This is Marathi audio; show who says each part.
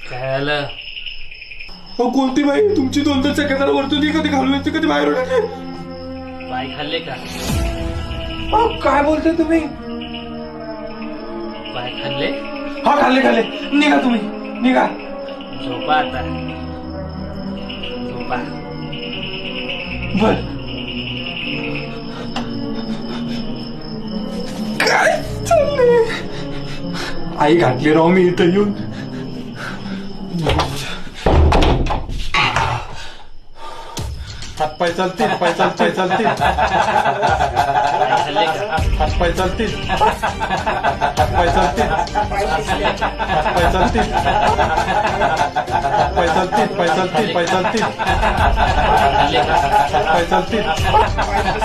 Speaker 1: काय आलं?
Speaker 2: कोणती बाई तुमची 2-3 सेकंदाला वरतून कधी घालून येते कधी बाहेर उडते.
Speaker 1: पाय खाल्ले का?
Speaker 2: काय बोलते तुम्ही?
Speaker 1: पाय खाल्ले?
Speaker 2: हा खाल्ले. निघा तुम्ही निघा.
Speaker 1: झोपा आता. झोपा.
Speaker 2: बर काय चाललंय? आई घातली राव मी इथं येऊन. हातपाय चालतील.
Speaker 1: पाय खाल्ले का?
Speaker 2: हातपाय चालतील.
Speaker 1: खाल्ले का?